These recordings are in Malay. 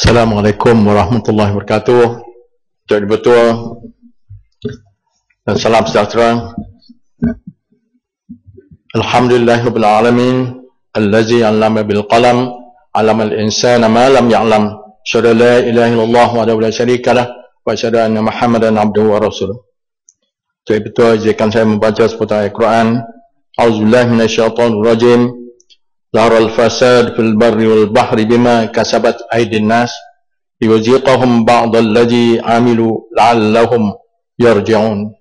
Assalamualaikum warahmatullahi wabarakatuh. Jadi betul dan salam sejahtera. Alhamdulillahirabbil alamin allazi 'allama bil qalam 'allama al insana ma lam ya'lam. Asyhadu an la ilaha illallah wahdahu la syarika lah wa asyhadu anna Muhammadan 'abduhu wa rasuluh. Jadi betul izinkan saya membaca seputar Al-Quran. Auzubillahi minasyaitonir rajim. Zaharal fasad fil barri wal bahri bima kasabat aydin nas liyuziqahum ba'dal ladzi 'amilu la'allahum yarji'un.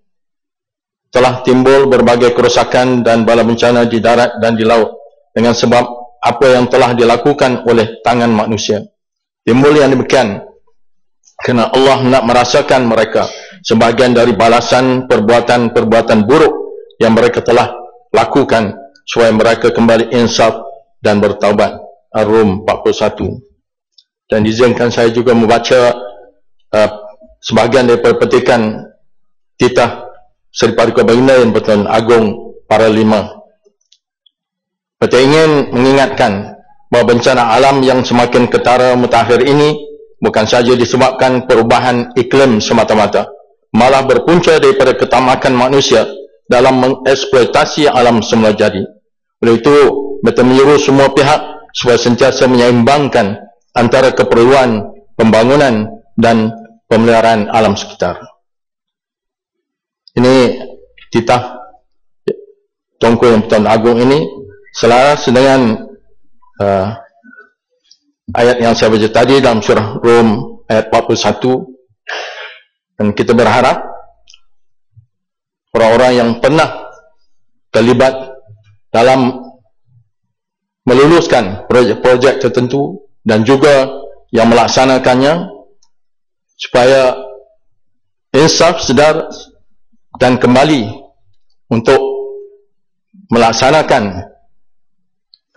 Telah timbul berbagai kerosakan dan bala bencana di darat dan di laut dengan sebab apa yang telah dilakukan oleh tangan manusia. Timbul yang demikian kerana Allah nak merasakan mereka sebahagian dari balasan perbuatan-perbuatan buruk yang mereka telah lakukan supaya mereka kembali insaf dan bertaubat. Ar-Rum 41. Dan izinkan saya juga membaca sebahagian daripada petikan titah Seri Paduka Baginda yang Pertuan Agong para lima. Kita ingin mengingatkan bahawa bencana alam yang semakin ketara mutakhir ini bukan saja disebabkan perubahan iklim semata-mata, malah berpunca daripada ketamakan manusia dalam mengeksploitasi alam semula jadi. Oleh itu, kita menyuruh semua pihak supaya sentiasa menyeimbangkan antara keperluan pembangunan dan pemeliharaan alam sekitar. Ini titah Tunku yang Pertuan Agong ini selaras dengan ayat yang saya baca tadi dalam surah Rum ayat 41. Dan kita berharap orang-orang yang pernah terlibat dalam meluluskan projek-projek tertentu dan juga yang melaksanakannya supaya insaf, sedar dan kembali untuk melaksanakan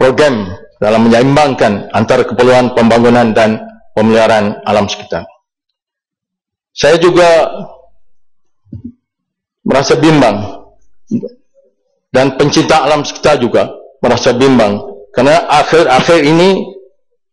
program dalam menyeimbangkan antara keperluan pembangunan dan pemeliharaan alam sekitar. Saya juga merasa bimbang dan pencinta alam sekitar juga merasa bimbang kerana akhir-akhir ini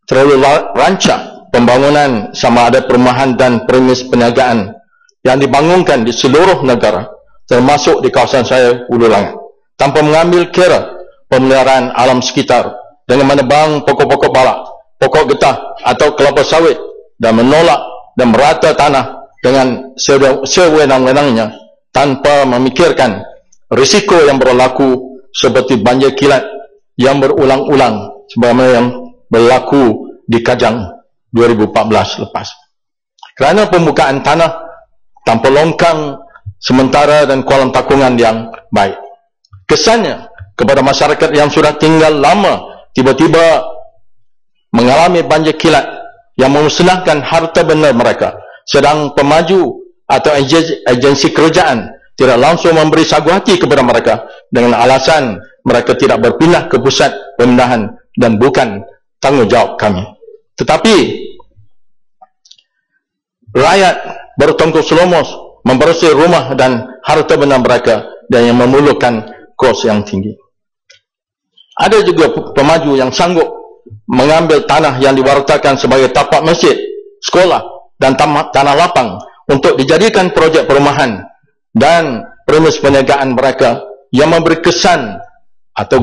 terlalu rancak pembangunan sama ada perumahan dan premis perniagaan yang dibangunkan di seluruh negara termasuk di kawasan saya Hulu Langat tanpa mengambil kira pemeliharaan alam sekitar dengan menebang pokok-pokok balak, pokok getah atau kelapa sawit dan menolak dan merata tanah dengan sewenang-wenangnya tanpa memikirkan risiko yang berlaku seperti banjir kilat yang berulang-ulang sebagaimana yang berlaku di Kajang 2014 lepas. Kerana pembukaan tanah tanpa longkang sementara dan kolam takungan yang baik, kesannya kepada masyarakat yang sudah tinggal lama tiba-tiba mengalami banjir kilat yang memusnahkan harta benda mereka, sedang pemaju atau agensi kerajaan tidak langsung memberi sagu hati kepada mereka dengan alasan mereka tidak berpindah ke pusat pemindahan dan bukan tanggungjawab kami. Tetapi rakyat bertongkol selomos membersih rumah dan harta benda mereka dan yang memerlukan kos yang tinggi. Ada juga pemaju yang sanggup mengambil tanah yang diwartakan sebagai tapak masjid, sekolah dan tanah lapang untuk dijadikan projek perumahan dan premis perniagaan mereka yang memberi kesan atau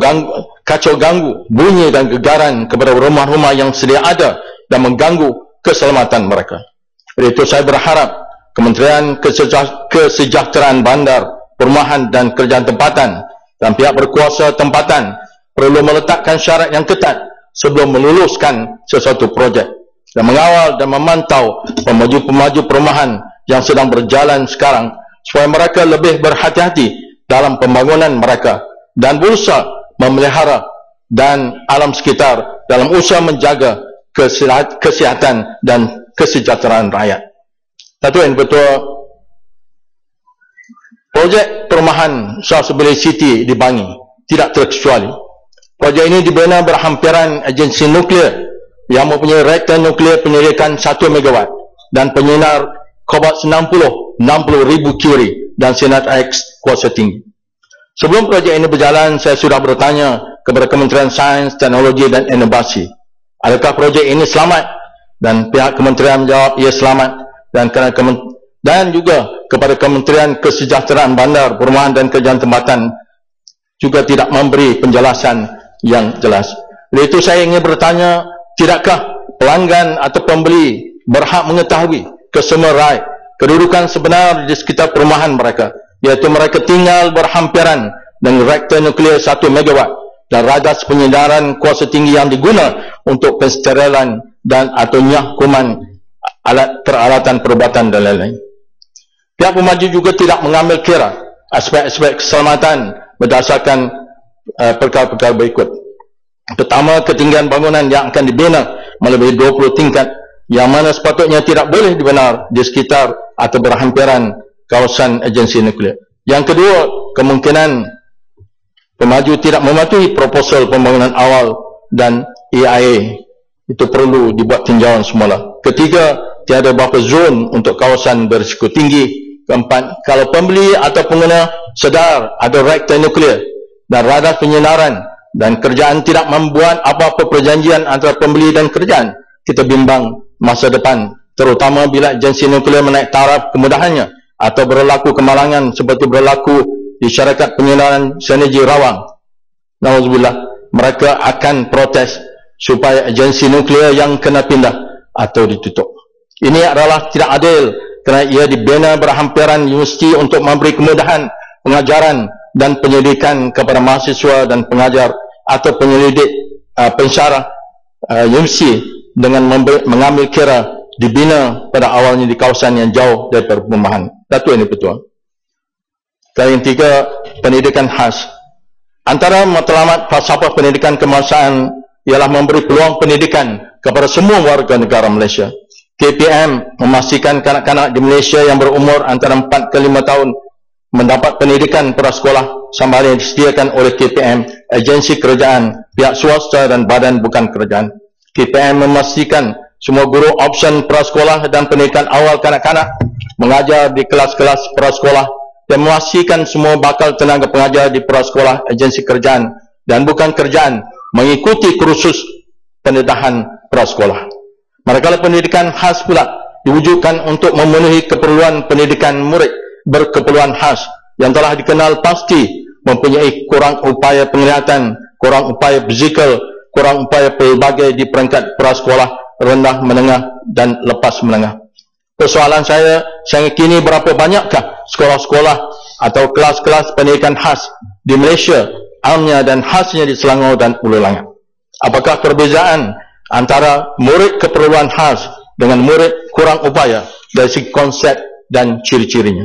kacau ganggu, bunyi dan gegaran kepada rumah-rumah yang sedia ada dan mengganggu keselamatan mereka. Oleh itu saya berharap Kementerian Kesejahteraan Bandar, Perumahan dan Kerjaan Tempatan dan pihak berkuasa tempatan perlu meletakkan syarat yang ketat sebelum meluluskan sesuatu projek dan mengawal dan memantau pemaju-pemaju perumahan yang sedang berjalan sekarang supaya mereka lebih berhati-hati dalam pembangunan mereka dan berusaha memelihara dan alam sekitar dalam usaha menjaga kesihatan dan kesejahteraan rakyat. Satu yang betul, projek perumahan Syahsabili City di Bangi tidak terkecuali. Projek ini dibina berhampiran agensi nuklear yang mempunyai reaktor nuklear penyediakan 1 megawatt dan penyinar kobalt 60,000 curie dan sinar X kuasa tinggi. Sebelum projek ini berjalan, saya sudah bertanya kepada Kementerian Sains, Teknologi dan Inovasi, adakah projek ini selamat dan pihak kementerian menjawab ia selamat, dan juga kepada Kementerian Kesejahteraan Bandar, Perumahan dan Kerjaan Tempatan juga tidak memberi penjelasan yang jelas. Oleh itu saya ingin bertanya, tidakkah pelanggan atau pembeli berhak mengetahui consumer right, kedudukan sebenar di sekitar perumahan mereka, iaitu mereka tinggal berhampiran dengan reaktor nuklear 1 megawatt dan radas penyedaran kuasa tinggi yang diguna untuk pensterilan dan atau nyahkuman peralatan perubatan dan lain-lain. Pihak pemaju juga tidak mengambil kira aspek-aspek keselamatan berdasarkan perkara-perkara berikut. Pertama, ketinggian bangunan yang akan dibina melebihi 20 tingkat, yang mana sepatutnya tidak boleh dibenar di sekitar atau berhampiran kawasan agensi nuklear. Yang kedua, kemungkinan pemaju tidak mematuhi proposal pembangunan awal dan EIA. Itu perlu dibuat tinjauan semula. Ketiga, tiada buffer zone untuk kawasan berisiko tinggi. Keempat, kalau pembeli atau pengguna sedar ada reaktor nuklear dan radar penyenaran dan kerajaan tidak membuat apa-apa perjanjian antara pembeli dan kerajaan, kita bimbang masa depan, terutama bila agensi nuklear menaik taraf kemudahannya atau berlaku kemalangan seperti berlaku di syarikat penyenaran Senergi Rawang. Nauzubillah, mereka akan protes supaya agensi nuklear yang kena pindah atau ditutup. Ini adalah tidak adil kerana ia dibina berhampiran universiti untuk memberi kemudahan pengajaran dan pendidikan kepada mahasiswa dan pengajar atau penyelidik pensyarah universiti dengan mengambil kira dibina pada awalnya di kawasan yang jauh daripada perumahan. Datuk ini betul. Yang ketiga, pendidikan khas. Antara matlamat falsafah pendidikan kebangsaan ialah memberi peluang pendidikan kepada semua warga negara Malaysia. KPM memastikan kanak-kanak di Malaysia yang berumur antara 4 ke 5 tahun mendapat pendidikan prasekolah sama yang disediakan oleh KPM, agensi kerajaan, pihak swasta dan badan bukan kerajaan. KPM memastikan semua guru option prasekolah dan pendidikan awal kanak-kanak mengajar di kelas-kelas prasekolah dan memastikan semua bakal tenaga pengajar di prasekolah agensi kerajaan dan bukan kerajaan mengikuti kursus pendedahan prasekolah. Manakala pendidikan khas pula diwujudkan untuk memenuhi keperluan pendidikan murid berkeperluan khas yang telah dikenal pasti mempunyai kurang upaya penglihatan, kurang upaya fizikal, kurang upaya pelbagai di peringkat prasekolah, rendah, menengah dan lepas menengah. Persoalan saya kini berapa banyakkah sekolah-sekolah atau kelas-kelas pendidikan khas di Malaysia, amnya dan khasnya di Selangor dan Pulau Langat? Apakah perbezaan antara murid keperluan khas dengan murid kurang upaya dari segi konsep dan ciri-cirinya?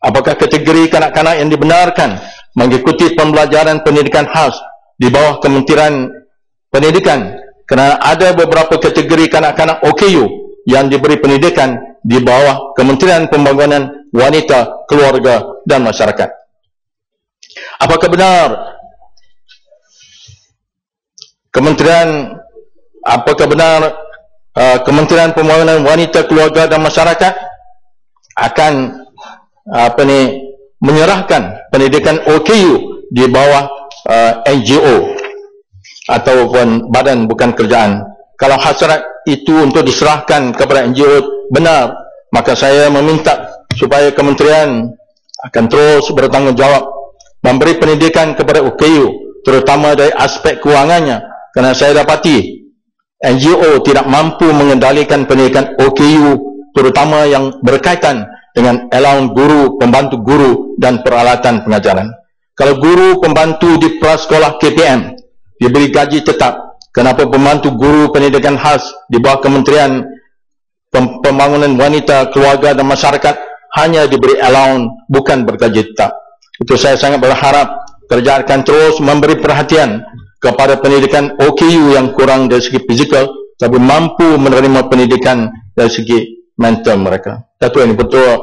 Apakah kategori kanak-kanak yang dibenarkan mengikuti pembelajaran pendidikan khas di bawah Kementerian Pendidikan, kerana ada beberapa kategori kanak-kanak OKU yang diberi pendidikan di bawah Kementerian Pembangunan Wanita, Keluarga dan Masyarakat? Apakah benar Kementerian Pembangunan Wanita, Keluarga dan Masyarakat akan menyerahkan pendidikan OKU di bawah NGO ataupun badan bukan kerajaan? Kalau hasrat itu untuk diserahkan kepada NGO benar, maka saya meminta supaya kementerian akan terus bertanggungjawab memberi pendidikan kepada OKU, terutama dari aspek kewangannya, kerana saya dapati NGO tidak mampu mengendalikan pendidikan OKU, terutama yang berkaitan dengan allowance guru, pembantu guru dan peralatan pengajaran. Kalau guru pembantu di prasekolah KPM diberi gaji tetap, kenapa pembantu guru pendidikan khas di bawah Kementerian Pembangunan Wanita, Keluarga dan Masyarakat hanya diberi allowance, bukan bergaji tetap? Itu saya sangat berharap kerajaan akan terus memberi perhatian kepada pendidikan OKU yang kurang dari segi fizikal, tapi mampu menerima pendidikan dari segi mental mereka. Datuk ini betul.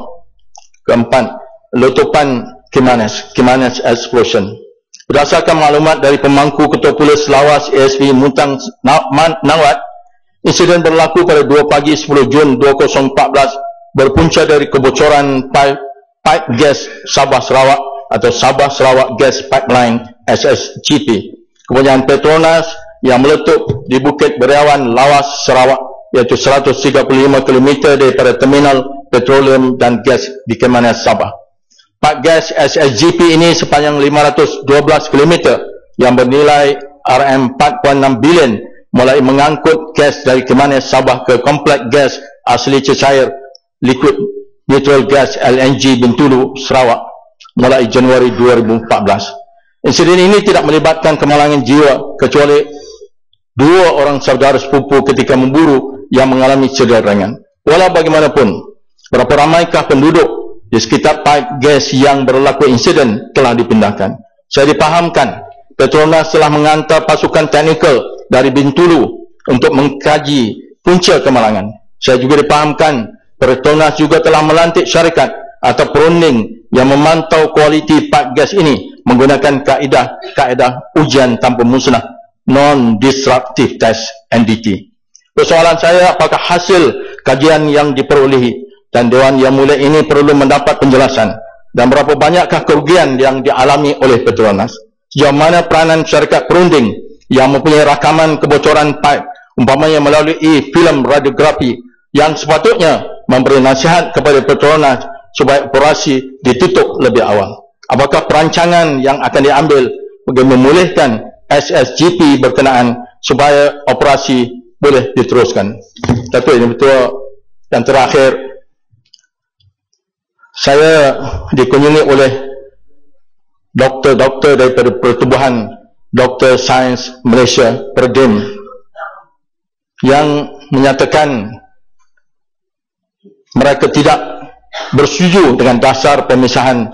Keempat, letupan Kimanis Explosion. Berdasarkan maklumat dari pemangku Ketua Polis Lawas ASP Muntang Nawat, insiden berlaku pada 2 pagi 10 Jun 2014 berpunca dari kebocoran pipe gas Sabah Sarawak atau Sabah Sarawak Gas Pipeline SSGP, kepunyaan Petronas yang meletup di Bukit Beriawan, Lawas, Sarawak iaitu 135 km daripada terminal petroleum dan gas di Kemangan Sabah. Pipe gas SSGP ini sepanjang 512 km yang bernilai RM4.6 bilion mulai mengangkut gas dari Kemangan Sabah ke kompleks gas asli cecair liquid natural gas LNG Bintulu, Sarawak mulai Januari 2014. Insiden ini tidak melibatkan kemalangan jiwa kecuali 2 orang saudara sepupu ketika memburu yang mengalami cedera ringan. Walau bagaimanapun, berapa ramaikah penduduk di sekitar pipe gas yang berlaku insiden telah dipindahkan. Saya dipahamkan Petronas telah mengantar pasukan teknikal dari Bintulu untuk mengkaji punca kemalangan. Saya juga dipahamkan Petronas juga telah melantik syarikat atau perunding yang memantau kualiti pipe gas ini menggunakan kaedah ujian tanpa musnah, non-disruptive test NDT. Persoalan saya, apakah hasil kajian yang diperolehi dan Dewan Yang Mulia ini perlu mendapat penjelasan, dan berapa banyakkah kerugian yang dialami oleh Petronas? Sejauh mana peranan syarikat perunding yang mempunyai rakaman kebocoran pipe, umpamanya melalui filem radiografi, yang sepatutnya memberi nasihat kepada Petronas supaya operasi ditutup lebih awal? Apakah perancangan yang akan diambil bagi memulihkan SSGP berkenaan supaya operasi boleh diteruskan? Datuk, ini betul. Dan terakhir, saya dikunjungi oleh doktor-doktor daripada Pertubuhan Doktor Sains Malaysia, Perdim, yang menyatakan mereka tidak bersetuju dengan dasar pemisahan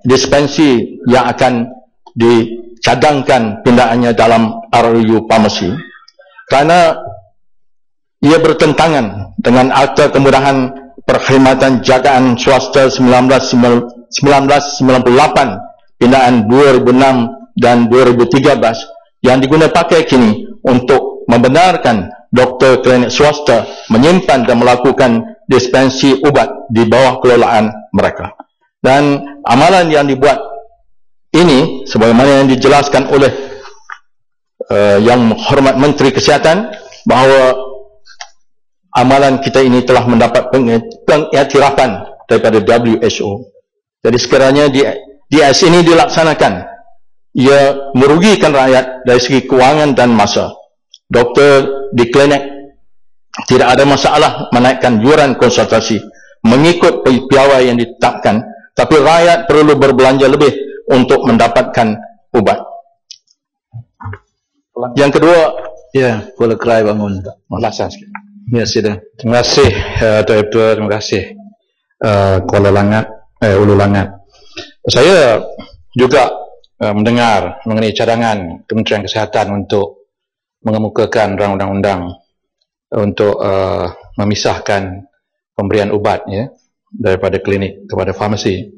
dispensi yang akan dicadangkan pindahannya dalam ROU Farmasi, kerana ia bertentangan dengan Akta Kemudahan Perkhidmatan Jagaan Swasta 1998, pindaan 2006 dan 2013 yang digunakan pakai kini untuk membenarkan doktor klinik swasta menyimpan dan melakukan dispensi ubat di bawah kelolaan mereka. Dan amalan yang dibuat ini, sebagaimana yang dijelaskan oleh Yang Hormat Menteri Kesihatan, bahawa amalan kita ini telah mendapat pengiktirafan daripada WHO. Jadi sekiranya DS ini dilaksanakan, ia merugikan rakyat dari segi kewangan dan masa. Doktor di klinik tidak ada masalah menaikkan yuran konsultasi mengikut piawai yang ditetapkan, tapi rakyat perlu berbelanja lebih untuk mendapatkan ubat. Yang kedua, ya, boleh kerai bangun. Melasan sikit. Ya, sida. Terima kasih, Tuan Ketua. Terima kasih, Kuala Langat, Ulu Langat. Saya juga mendengar mengenai cadangan Kementerian Kesihatan untuk mengemukakan rang undang-undang untuk memisahkan pemberian ubat, ya, daripada klinik kepada farmasi.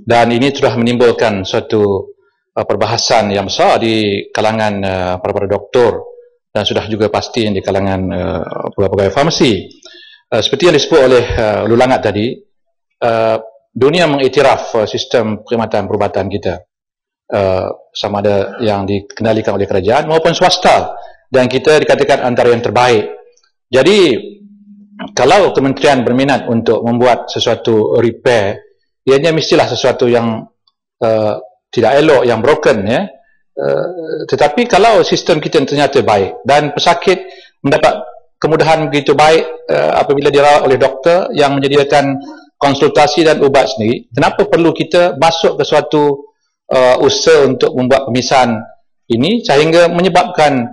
Dan ini sudah menimbulkan suatu perbahasan yang besar di kalangan para doktor dan sudah juga pasti di kalangan pegawai farmasi. Seperti yang disebut oleh Ulu Langat tadi, dunia mengiktiraf sistem perkhidmatan perubatan kita, sama ada yang dikendalikan oleh kerajaan maupun swasta, dan kita dikatakan antara yang terbaik. Jadi kalau kementerian berminat untuk membuat sesuatu repair, ianya mestilah sesuatu yang tidak elok, yang broken, ya. Tetapi kalau sistem kita ternyata baik dan pesakit mendapat kemudahan begitu baik apabila dirawat oleh doktor yang menyediakan konsultasi dan ubat sendiri, kenapa perlu kita masuk ke suatu usaha untuk membuat pemisahan ini sehingga menyebabkan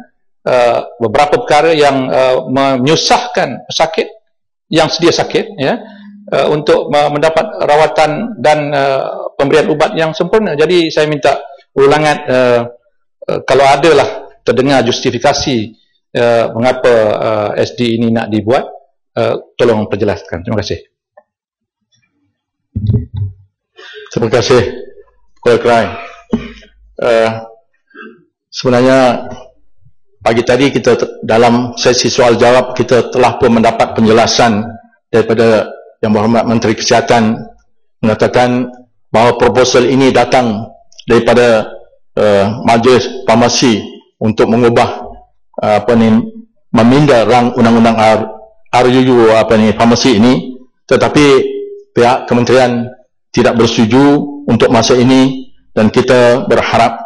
beberapa perkara yang menyusahkan pesakit yang sedia sakit, ya, untuk mendapat rawatan dan pemberian ubat yang sempurna. Jadi saya minta ulangan, kalau adalah terdengar justifikasi mengapa SD ini nak dibuat, tolong perjelaskan. Terima kasih. Terima kasih, Kuala Krai. Sebenarnya pagi tadi kita dalam sesi soal jawab kita telah pun mendapat penjelasan daripada Yang Berhormat Menteri Kesihatan, mengatakan bahawa proposal ini datang daripada Majlis Farmasi untuk mengubah meminda rang undang-undang RUU farmasi ini, tetapi pihak kementerian tidak bersetuju untuk masa ini, dan kita berharap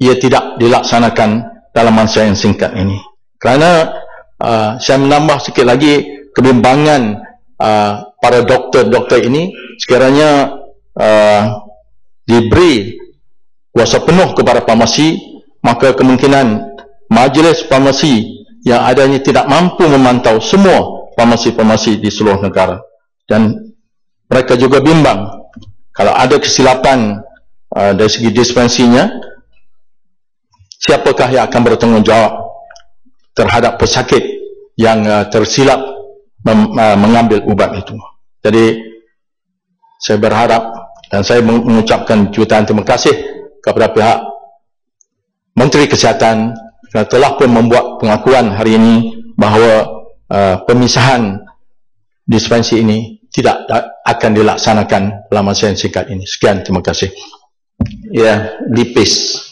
ia tidak dilaksanakan dalam masa yang singkat ini. Kerana saya menambah sikit lagi kebimbangan para doktor-doktor ini, sekiranya diberi kuasa penuh kepada farmasi, maka kemungkinan majlis farmasi yang adanya tidak mampu memantau semua farmasi-farmasi di seluruh negara. Dan mereka juga bimbang kalau ada kesilapan dari segi dispensinya, siapakah yang akan bertanggungjawab terhadap pesakit yang tersilap mengambil ubat itu. Jadi saya berharap dan saya mengucapkan jutaan terima kasih kepada pihak Menteri Kesihatan kerana telah pun membuat pengakuan hari ini bahawa pemisahan dispensi ini tidak akan dilaksanakan dalam masa yang singkat ini. Sekian, terima kasih. Ya, Lipis.